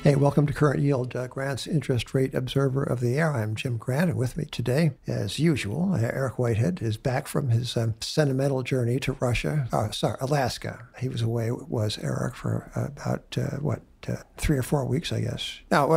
Hey, welcome to Current Yield, Grant's Interest Rate Observer of the Year. I'm Jim Grant, and with me today, as usual, Eric Whitehead is back from his sentimental journey to Alaska. He was away, Eric, for about, 3 or 4 weeks, I guess. No,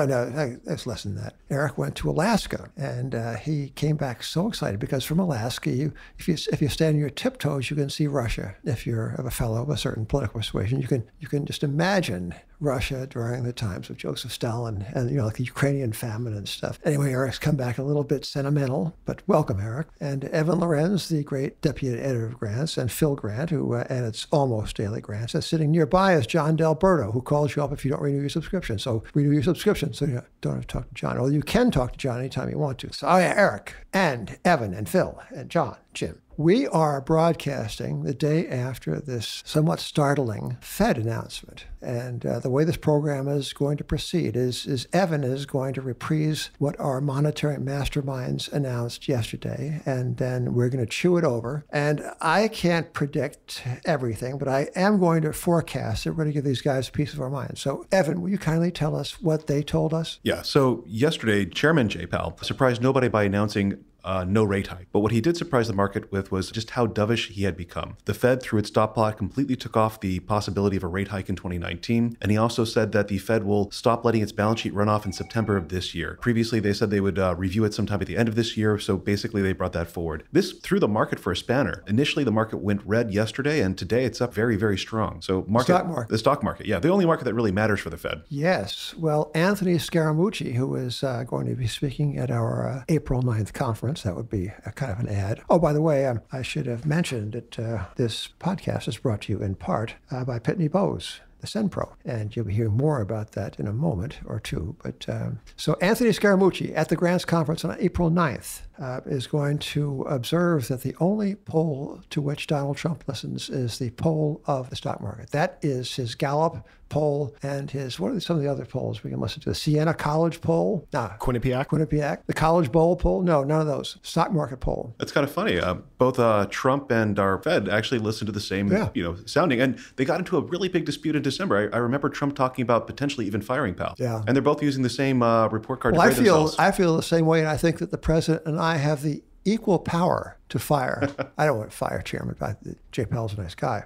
it's less than that. Eric went to Alaska, and he came back so excited because from Alaska, if you stand on your tiptoes, you can see Russia. If you're a fellow of a certain political persuasion, you can just imagine Russia during the times of Joseph Stalin and, like the Ukrainian famine and stuff. Anyway, Eric's come back a little bit sentimental, but welcome, Eric. And Evan Lorenz, the great deputy editor of Grants, and Phil Grant, who edits almost daily Grants, and sitting nearby is John Delberto, who calls you up if you don't renew your subscription. So renew your subscription so you don't have to talk to John. Well, you can talk to John anytime you want to. So Eric and Evan and Phil and John, Jim. We are broadcasting the day after this somewhat startling Fed announcement. And the way this program is going to proceed is Evan is going to reprise what our monetary masterminds announced yesterday, and then we're going to chew it over. And I can't predict everything, but I am going to forecast that we're going to give these guys a piece of our mind. So, Evan, will you kindly tell us what they told us? Yeah, so yesterday, Chairman Jay Powell surprised nobody by announcing no rate hike. But what he did surprise the market with was just how dovish he had become. The Fed, through its dot plot, completely took off the possibility of a rate hike in 2019. And he also said that the Fed will stop letting its balance sheet run off in September of this year. Previously, they said they would review it sometime at the end of this year. So basically, they brought that forward. This threw the market for a spanner. Initially, the market went red yesterday, and today it's up very, very strong. So the stock market, yeah, the only market that really matters for the Fed. Yes. Well, Anthony Scaramucci, who is going to be speaking at our April 9th conference, that would be a kind of an ad. Oh, by the way, I should have mentioned that this podcast is brought to you in part by Pitney Bowes, the SenPro. And you'll be hearing more about that in a moment or two. But so Anthony Scaramucci at the Grants Conference on April 9th is going to observe that the only poll to which Donald Trump listens is the poll of the stock market. That is his Gallup poll and what are some of the other polls we can listen to? The Siena College poll? Quinnipiac. The College Bowl poll? No, none of those. Stock market poll. That's kind of funny. Both Trump and our Fed actually listened to the same, sounding, and they got into a really big dispute in December. I remember Trump talking about potentially even firing Powell. Yeah. And they're both using the same report card. Well, I feel the same way, and I think that the president and I have the equal power to fire. I don't want to fire Chairman, but Jay Powell's a nice guy.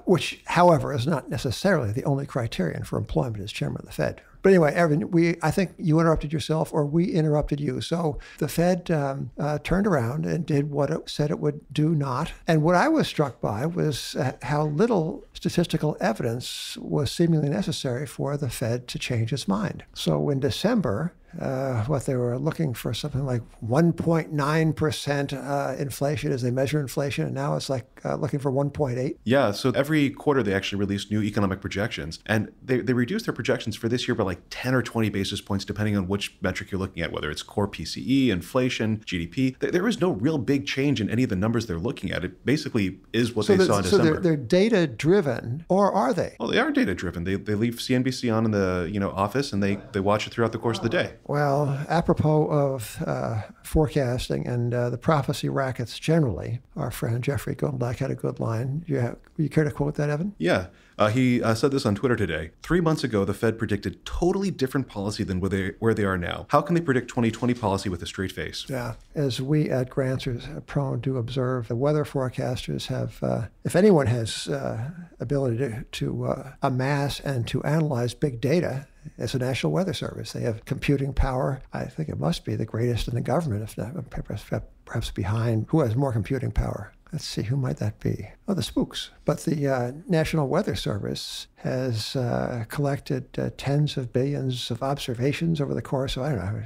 Which, however, is not necessarily the only criterion for employment as chairman of the Fed. But anyway, Evan, I think you interrupted yourself or we interrupted you. So the Fed turned around and did what it said it would do not. And what I was struck by was how little statistical evidence was seemingly necessary for the Fed to change its mind. So in December, they were looking for something like 1.9% inflation as they measure inflation, and now it's like looking for 1.8. Yeah, so every quarter they actually release new economic projections, and they reduced their projections for this year by like 10 or 20 basis points, depending on which metric you're looking at, whether it's core PCE, inflation, GDP. There is no real big change in any of the numbers they're looking at. It basically is what they saw in December. So they're data-driven, or are they? Well, they are data-driven. They leave CNBC on in the office, and they watch it throughout the course of the day. Well, apropos of forecasting and the prophecy rackets generally, our friend Jeffrey Goldblatt had a good line. You care to quote that, Evan? Yeah. He said this on Twitter today. 3 months ago, the Fed predicted totally different policy than where they are now. How can they predict 2020 policy with a straight face? Yeah. As we at Grants are prone to observe, the weather forecasters have, if anyone has ability to amass and to analyze big data, it's the National Weather Service. They have computing power. I think it must be the greatest in the government, if not perhaps behind. Who has more computing power? Let's see, who might that be? Oh, the spooks. But the National Weather Service has collected tens of billions of observations over the course of, I don't know,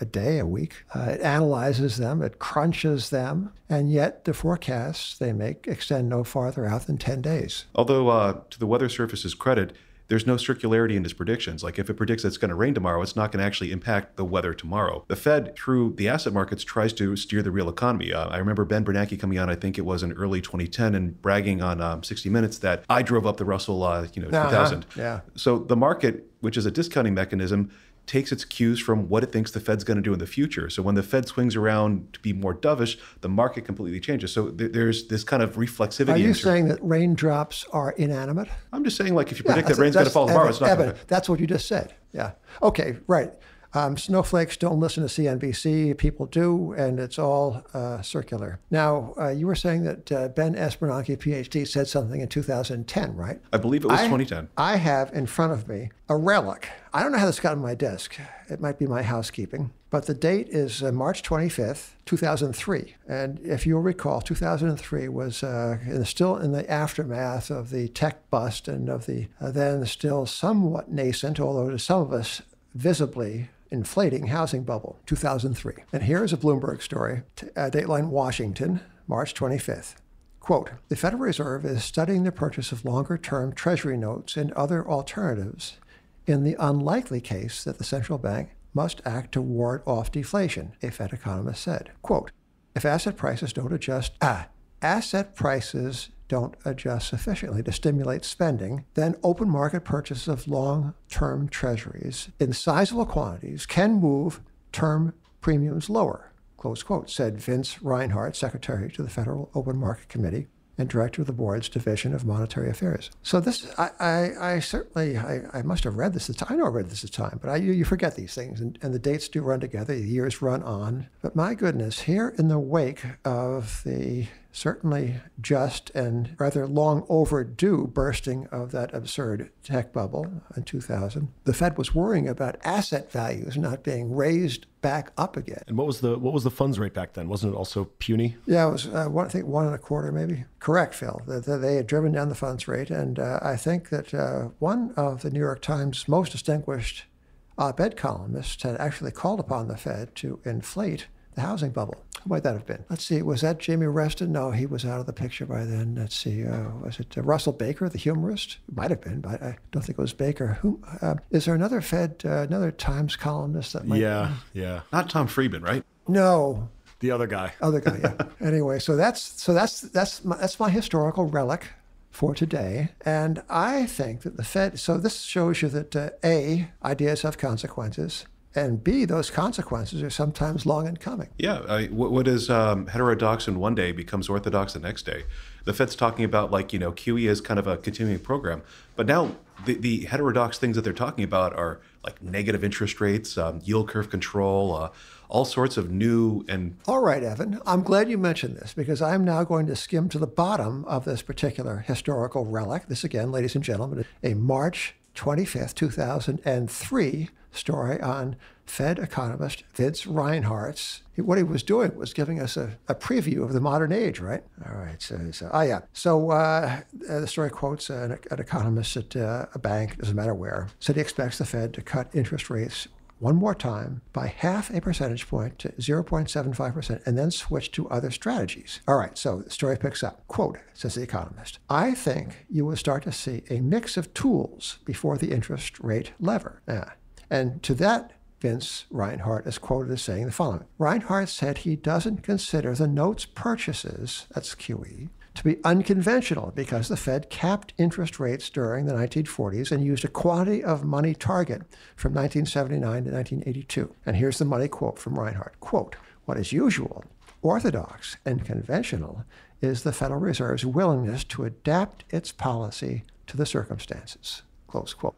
a day, a week. It analyzes them, it crunches them, and yet the forecasts they make extend no farther out than 10 days. Although, to the Weather Service's credit, there's no circularity in its predictions. Like if it predicts it's going to rain tomorrow, it's not going to actually impact the weather tomorrow. The Fed, through the asset markets, tries to steer the real economy. I remember Ben Bernanke coming on, I think it was in early 2010, and bragging on 60 Minutes that I drove up the Russell 2000. Yeah. So the market, which is a discounting mechanism, takes its cues from what it thinks the Fed's going to do in the future. So when the Fed swings around to be more dovish, the market completely changes. So there's this kind of reflexivity. Are you saying that raindrops are inanimate? I'm just saying, like, if you predict that rain's going to fall tomorrow, it's not going to. That's what you just said. Yeah. Okay, right. Snowflakes don't listen to CNBC. People do, and it's all circular. Now, you were saying that Ben S. Bernanke, PhD, said something in 2010, right? I believe it was 2010. I have in front of me a relic. I don't know how this got on my desk. It might be my housekeeping. But the date is March 25th, 2003. And if you'll recall, 2003 was still in the aftermath of the tech bust and of the then still somewhat nascent, although to some of us visibly inflating housing bubble, 2003. And here is a Bloomberg story, Dateline Washington, March 25th. Quote, the Federal Reserve is studying the purchase of longer-term Treasury notes and other alternatives in the unlikely case that the central bank must act to ward off deflation, a Fed economist said. Quote, if asset prices don't adjust sufficiently to stimulate spending, then open market purchases of long-term treasuries in sizable quantities can move term premiums lower, close quote, said Vince Reinhart, secretary to the Federal Open Market Committee and director of the board's Division of Monetary Affairs. So this, I certainly must have read this at the time. I know I read this at the time, but you forget these things, and the dates do run together, the years run on. But my goodness, here in the wake of the certainly just and rather long overdue bursting of that absurd tech bubble in 2000, the Fed was worrying about asset values not being raised back up again. And what was the funds rate back then? Wasn't it also puny? Yeah, it was I think 1.25 maybe. Correct, Phil. They had driven down the funds rate, and I think that one of the New York Times' most distinguished op-ed columnists had actually called upon the Fed to inflate the housing bubble. Who might that have been? Let's see, was that Jamie Reston? No, he was out of the picture by then. Let's see, was it Russell Baker, the humorist? It might have been, but I don't think it was Baker. Is there another another Times columnist that might Yeah. Not Tom Friedman, right? No. The other guy. Yeah. Anyway, so that's my historical relic for today. And I think that the Fed, so this shows you that A, ideas have consequences, and B, those consequences are sometimes long in coming. Yeah, what is heterodox in one day becomes orthodox the next day. The Fed's talking about, QE as kind of a continuing program. But now the heterodox things that they're talking about are like negative interest rates, yield curve control, all sorts of new and... All right, Evan, I'm glad you mentioned this because I'm now going to skim to the bottom of this particular historical relic. This again, ladies and gentlemen, a March 25th, 2003 story on Fed economist Vince Reinhart's. What he was doing was giving us a preview of the modern age, right? All right. So the story quotes an economist at a bank, doesn't matter where, said he expects the Fed to cut interest rates one more time by 0.5 percentage point to 0.75% and then switch to other strategies. All right, so the story picks up. Quote, says the economist, I think you will start to see a mix of tools before the interest rate lever. And to that, Vince Reinhart is quoted as saying the following. Reinhart said he doesn't consider the notes purchases, that's QE, to be unconventional because the Fed capped interest rates during the 1940s and used a quantity of money target from 1979 to 1982. And here's the money quote from Reinhart. Quote, what is usual, orthodox, and conventional is the Federal Reserve's willingness to adapt its policy to the circumstances. Close quote.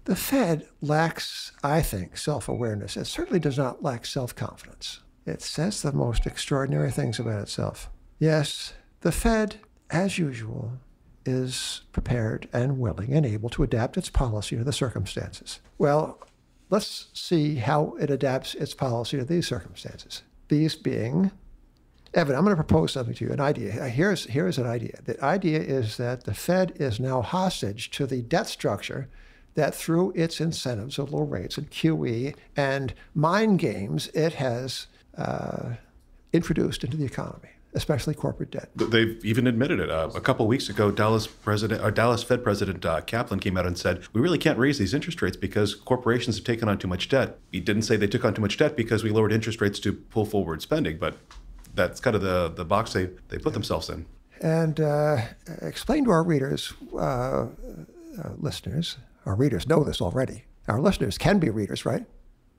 The Fed lacks, I think, self-awareness. It certainly does not lack self-confidence. It says the most extraordinary things about itself. Yes, the Fed, as usual, is prepared and willing and able to adapt its policy to the circumstances. Well, let's see how it adapts its policy to these circumstances. These being, Evan, I'm going to propose something to you, an idea. Here's an idea. The idea is that the Fed is now hostage to the debt structure that through its incentives of low rates and QE and mind games it has introduced into the economy, especially corporate debt. They've even admitted it. A couple of weeks ago, Dallas Fed President Kaplan came out and said, we really can't raise these interest rates because corporations have taken on too much debt. He didn't say they took on too much debt because we lowered interest rates to pull forward spending, but that's kind of the box they put themselves in. And explain to our readers, listeners, our readers know this already, Our listeners can be readers, right?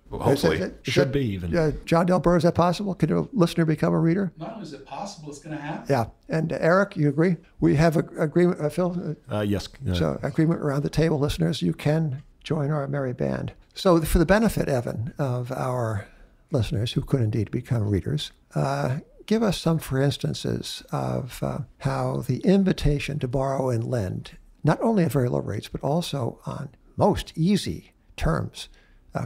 Well, hopefully. Should be even. John Del Burr, is that possible? Can a listener become a reader? Not only is it possible, it's going to happen. Yeah. And Eric, you agree? We have an agreement, Phil? Yes. So agreement around the table, listeners, you can join our merry band. So for the benefit, Evan, of our listeners who could indeed become readers, give us some for instances of how the invitation to borrow and lend, not only at very low rates, but also on most easy terms,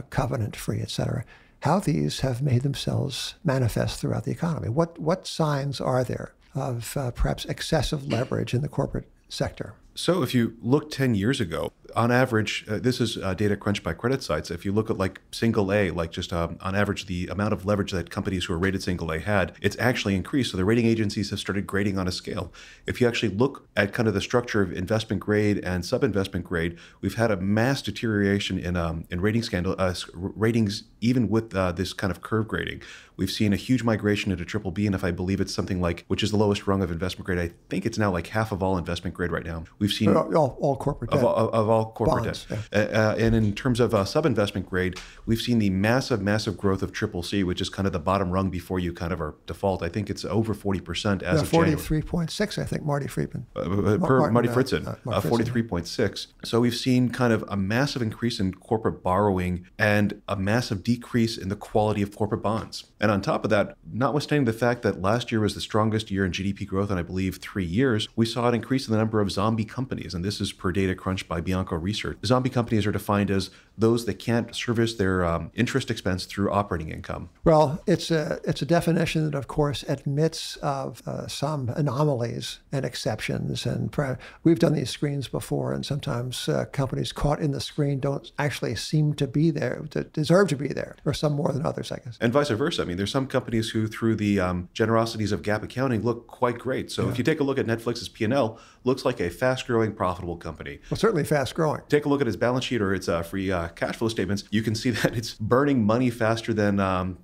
covenant-free, et cetera, how these have made themselves manifest throughout the economy. What signs are there of perhaps excessive leverage in the corporate sector? So if you look 10 years ago, on average, this is data crunched by credit sites. If you look at like single A, like just on average, the amount of leverage that companies who are rated single A had, it's actually increased. So the rating agencies have started grading on a scale. If you actually look at kind of the structure of investment grade and sub-investment grade, we've had a mass deterioration in ratings, even with this kind of curve grading. We've seen a huge migration into triple B, and if I believe it's something like, which is the lowest rung of investment grade, I think it's now like half of all investment grade right now. We've seen all corporate debt. Of all corporate bonds, debt. Yeah. And in terms of sub-investment grade, we've seen the massive growth of triple C, which is kind of the bottom rung before you kind of are default. I think it's over 40% as of January. 43.6, I think, Marty Friedman. Marty Fritzen, 43.6. So we've seen kind of a massive increase in corporate borrowing and a massive decrease in the quality of corporate bonds. And on top of that, notwithstanding the fact that last year was the strongest year in GDP growth in, I believe, 3 years, we saw an increase in the number of zombie companies. And this is per data crunched by Bianco Research. Zombie companies are defined as those that can't service their interest expense through operating income. Well, it's a definition that, of course, admits of some anomalies and exceptions. And we've done these screens before, and sometimes companies caught in the screen don't actually seem to be there, to deserve to be there, or some more than others, I guess. And vice versa. I mean, there's some companies who, through the generosities of GAAP accounting, look quite great. So if you take a look at Netflix's P&L, looks like a fast-growing, profitable company. Well, certainly fast-growing. Take a look at its balance sheet or its free cash flow statements. You can see that it's burning money faster than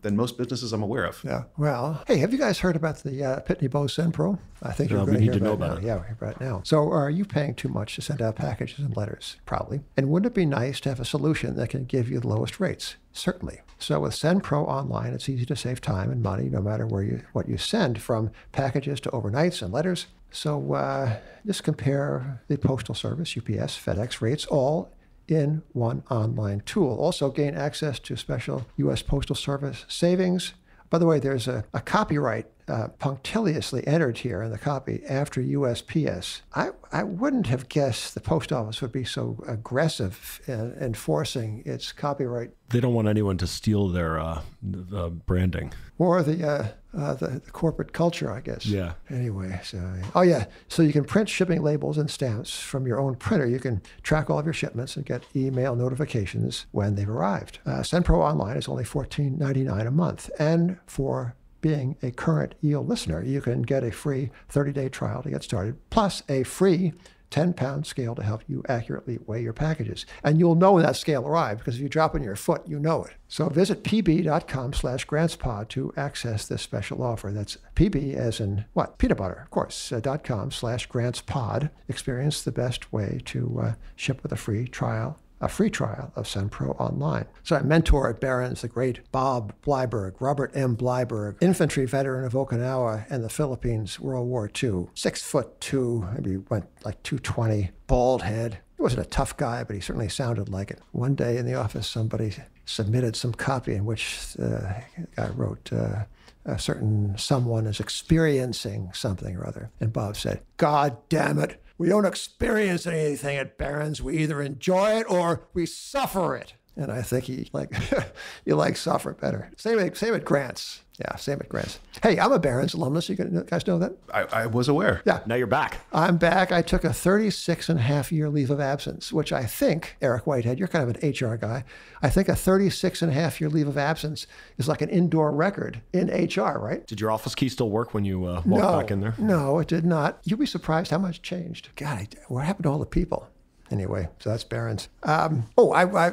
most businesses I'm aware of. Yeah. Well, hey, have you guys heard about the Pitney Bowes SendPro? I think you're going to hear about it now. Yeah, right now. So are you paying too much to send out packages and letters? Probably. And wouldn't it be nice to have a solution that can give you the lowest rates? Certainly. So with SendPro Online, it's easy to save time and money no matter what you send, from packages to overnights and letters. So just compare the Postal Service, UPS, FedEx rates, all in one online tool. Also gain access to special U.S. Postal Service savings. By the way, there's a copyright punctiliously entered here in the copy after USPS. I wouldn't have guessed the post office would be so aggressive in enforcing its copyright. They don't want anyone to steal their branding. Or the corporate culture, I guess. Yeah. Anyway, so you can print shipping labels and stamps from your own printer. You can track all of your shipments and get email notifications when they've arrived. SendPro Online is only $14.99 a month. And for being a current EO listener, you can get a free 30-day trial to get started, plus a free 10-pound scale to help you accurately weigh your packages. And you'll know when that scale arrived, because if you drop it on your foot, you know it. So visit pb.com/grantspod to access this special offer. That's pb as in what? Peanut butter, of course, .com/grantspod. Experience the best way to ship with a free trial of SendPro Online. So I mentor at Barron's, the great Bob Bleiberg, Robert M. Bleiberg, infantry veteran of Okinawa and the Philippines, World War II. 6'2", maybe went like 220, bald head. He wasn't a tough guy, but he certainly sounded like it. One day in the office, somebody submitted some copy in which the guy wrote, a certain someone is experiencing something or other. And Bob said, "God damn it. We don't experience anything at Barron's. We either enjoy it or we suffer it." And I think you like suffer better. Same at Grant's. Yeah, same at Grant's. Hey, I'm a Barron's alumnus. You guys know that? I was aware. Yeah. Now you're back. I'm back. I took a 36-and-a-half-year leave of absence, which I think, Eric Whitehead, you're kind of an HR guy. I think a 36-and-a-half-year leave of absence is like an indoor record in HR, right? Did your office key still work when you walked back in there? No, it did not. You'd be surprised how much changed. God, what happened to all the people? Anyway, so that's Barron's.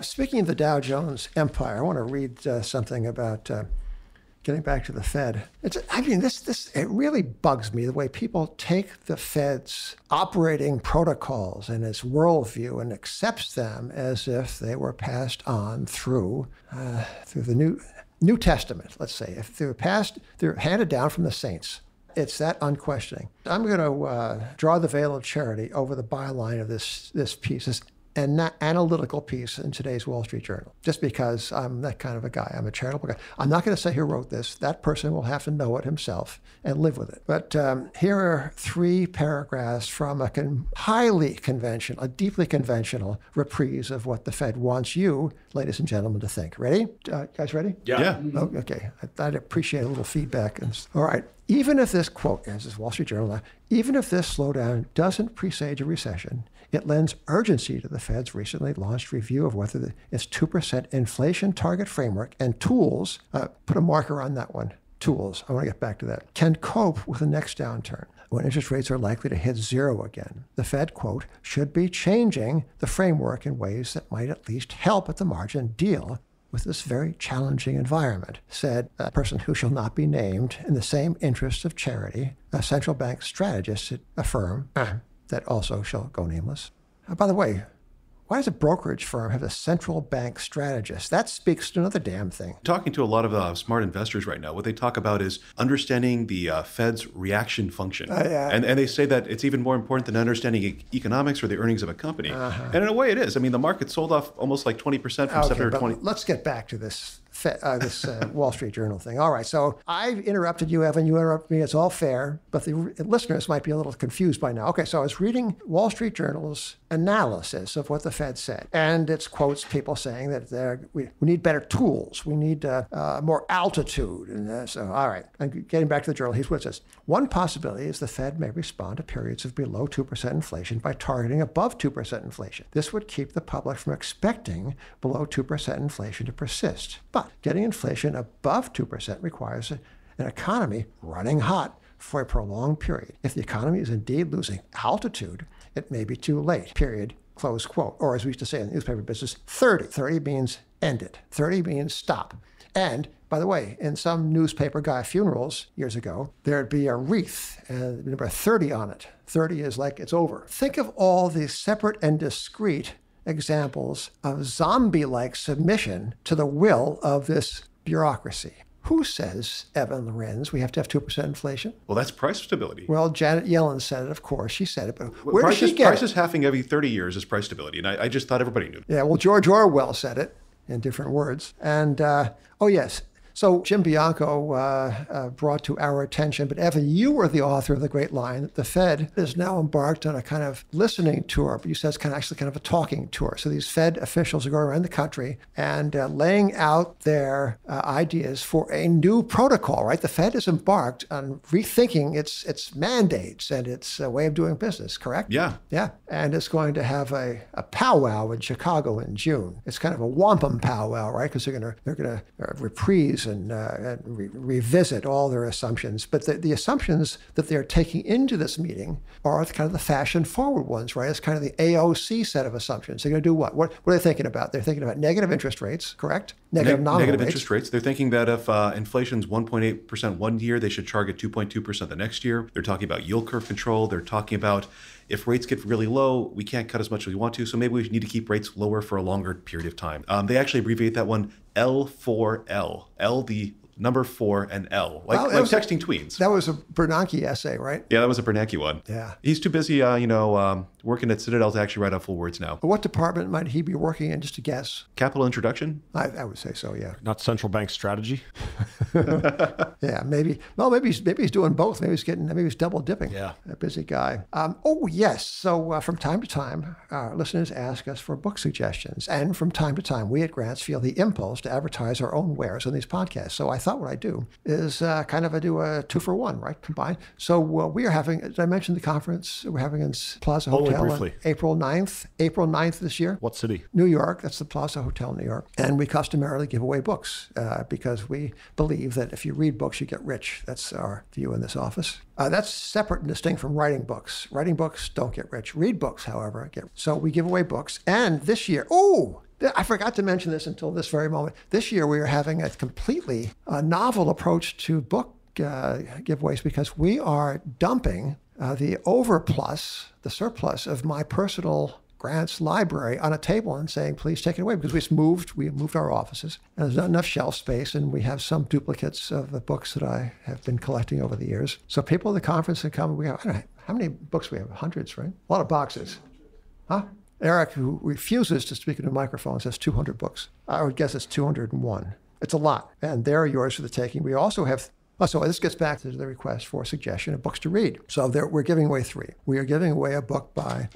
Speaking of the Dow Jones empire, I want to read something about getting back to the Fed, it really bugs me the way people take the Fed's operating protocols and its worldview and accepts them as if they were passed on through the New Testament, let's say. If they're handed down from the saints. It's that unquestioning. I'm going to draw the veil of charity over the byline of this piece, this analytical piece in today's Wall Street Journal, just because I'm that kind of a guy. I'm a charitable guy. I'm not going to say who wrote this. That person will have to know it himself and live with it. But here are 3 paragraphs from a highly conventional, a deeply conventional reprise of what the Fed wants you, ladies and gentlemen, to think. Ready? Guys ready? Yeah. Oh, okay. I'd appreciate a little feedback. All right. Even if this, quote, this is Wall Street Journal, even if this slowdown doesn't presage a recession, it lends urgency to the Fed's recently launched review of whether its 2% inflation target framework and tools, put a marker on that one, tools, I want to get back to that, can cope with the next downturn when interest rates are likely to hit 0 again. The Fed, quote, should be changing the framework in ways that might at least help at the margin deal with this very challenging environment, said a person who shall not be named in the same interest of charity, a central bank strategist at a firm that also shall go nameless. By the way, why does a brokerage firm have a central bank strategist? That speaks to another damn thing. Talking to a lot of smart investors right now, what they talk about is understanding the Fed's reaction function. And they say that it's even more important than understanding economics or the earnings of a company. And in a way it is. I mean, the market sold off almost like 20% from 7 or 20. Let's get back to this Wall Street Journal thing. All right, so I've interrupted you, Evan. You interrupted me. It's all fair, but the listeners might be a little confused by now. Okay, so I was reading Wall Street Journal's analysis of what the Fed said, and it quotes people saying that we need better tools. We need more altitude. And so, all right, and getting back to the journal, here's what it says. One possibility is the Fed may respond to periods of below 2% inflation by targeting above 2% inflation. This would keep the public from expecting below 2% inflation to persist. But getting inflation above 2% requires an economy running hot for a prolonged period. If the economy is indeed losing altitude, it may be too late, period, close quote. Or as we used to say in the newspaper business, 30. 30 means end it. 30 means stop. And by the way, in some newspaper guy funerals years ago, there'd be a wreath and the number 30 on it. 30 is like it's over. Think of all these separate and discrete examples of zombie-like submission to the will of this bureaucracy. Who says, Evan Lorenz, we have to have 2% inflation? Well, that's price stability. Well, Janet Yellen said it, of course. She said it, but where did she get it? Prices halving every 30 years is price stability, and I just thought everybody knew. Yeah, well, George Orwell said it in different words. And, oh, yes. So Jim Bianco brought to our attention, but Evan, you were the author of the great line that the Fed is now embarked on a kind of listening tour, but you said it's actually kind of a talking tour. So these Fed officials are going around the country and laying out their ideas for a new protocol, right? The Fed is embarked on rethinking its mandates and its way of doing business, correct? Yeah. Yeah. And it's going to have a powwow in Chicago in June. It's kind of a wampum powwow, right? Because they're going to reprise and revisit all their assumptions. But the assumptions that they're taking into this meeting are kind of the fashion-forward ones, right? It's kind of the AOC set of assumptions. They're going to do what? What are they thinking about? They're thinking about negative interest rates, correct? Negative interest rates. They're thinking that if inflation's 1.8% one year, they should target 2.2% the next year. They're talking about yield curve control. They're talking about if rates get really low, we can't cut as much as we want to, so maybe we need to keep rates lower for a longer period of time. They actually abbreviate that one L4L. L, the number 4, and L, like texting tweens. That was a Bernanke essay, right? Yeah, that was a Bernanke one. Yeah. He's too busy, working at Citadel to actually write out full words now. But what department might he be working in, just to guess? Capital Introduction? I would say so, yeah. Not central bank strategy? Yeah, maybe. Well, maybe he's doing both. Maybe he's double dipping. Yeah. A busy guy. Oh, yes. So from time to time, our listeners ask us for book suggestions. And from time to time, we at Grants feel the impulse to advertise our own wares on these podcasts. So I thought what I'd do is do a 2-for-1, right? Combined. So we are having, did I mention the conference we're having in Plaza Hotel briefly. on April 9th this year? What city? New York. That's the Plaza Hotel, New York. And we customarily give away books because we believe that if you read books, you get rich. That's our view in this office. That's separate and distinct from writing books. Writing books don't get rich. Read books, however, get rich. So we give away books. And this year, I forgot to mention this until this very moment. This year we are having a completely novel approach to book giveaways because we are dumping the overplus, the surplus of my personal Grant's library on a table and saying, please take it away, because we moved our offices and there's not enough shelf space, and we have some duplicates of the books that I have been collecting over the years. So people at the conference can come, we have, I don't know, how many books we have? Hundreds, right? A lot of boxes. Huh? Eric, who refuses to speak into a microphone, says 200 books. I would guess it's 201. It's a lot, and they're yours for the taking. We also have so this gets back to the request for a suggestion of books to read. So we're giving away 3. We are giving away a book by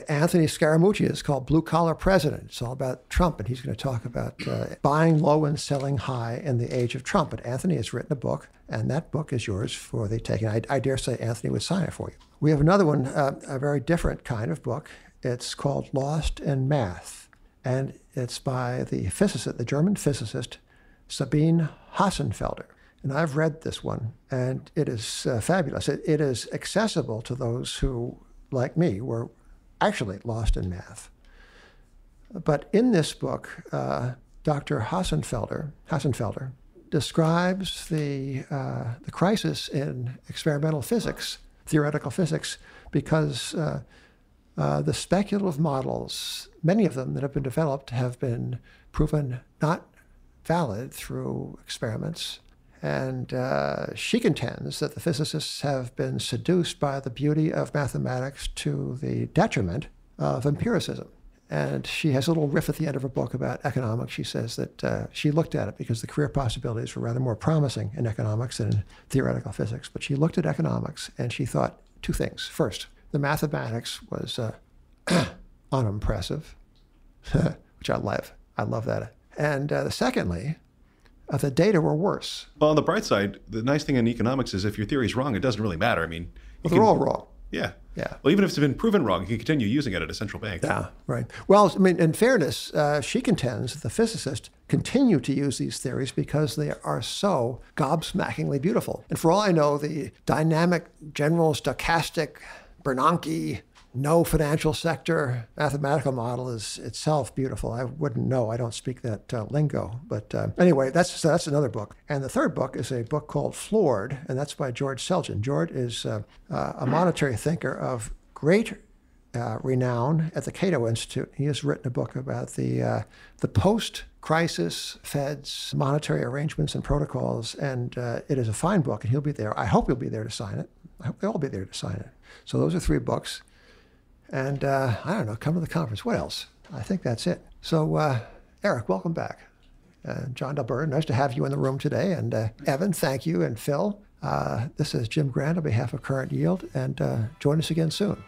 Anthony Scaramucci. It's called Blue Collar President. It's all about Trump, and he's going to talk about buying low and selling high in the age of Trump. But Anthony has written a book, and that book is yours for the taking. I dare say Anthony would sign it for you. We have another one, a very different kind of book. It's called Lost in Math, and it's by the German physicist Sabine Hossenfelder. And I've read this one, and it is fabulous. It is accessible to those who, like me, were actually lost in math. But in this book, Dr. Hossenfelder describes the crisis in experimental physics, theoretical physics, because the speculative models, many of them that have been developed, have been proven not valid through experiments. And she contends that the physicists have been seduced by the beauty of mathematics to the detriment of empiricism. And she has a little riff at the end of her book about economics. She says that she looked at it because the career possibilities were rather more promising in economics than in theoretical physics. But she looked at economics and she thought 2 things. First, the mathematics was unimpressive, which I love. I love that. And secondly, the data were worse. Well, on the bright side, the nice thing in economics is if your theory is wrong, it doesn't really matter. I mean, they're all wrong. Yeah. Yeah. Well, even if it's been proven wrong, you can continue using it at a central bank. Yeah, right. Well, I mean, in fairness, she contends that the physicists continue to use these theories because they are so gobsmackingly beautiful. And for all I know, the dynamic, general, stochastic, Bernanke, no financial sector mathematical model is itself beautiful. I wouldn't know. I don't speak that lingo. But anyway, that's another book. And the third book is a book called Floored, and that's by George Selgin. George is a monetary thinker of great renown at the Cato Institute. He has written a book about the post-crisis Fed's monetary arrangements and protocols, and it is a fine book, and he'll be there. I hope he'll be there to sign it. I hope they'll all be there to sign it. So those are 3 books. And I don't know, come to the conference. What else? I think that's it. So, Eric, welcome back. John Delbert, nice to have you in the room today. And Evan, thank you. And Phil, this is Jim Grant on behalf of Current Yield. And join us again soon.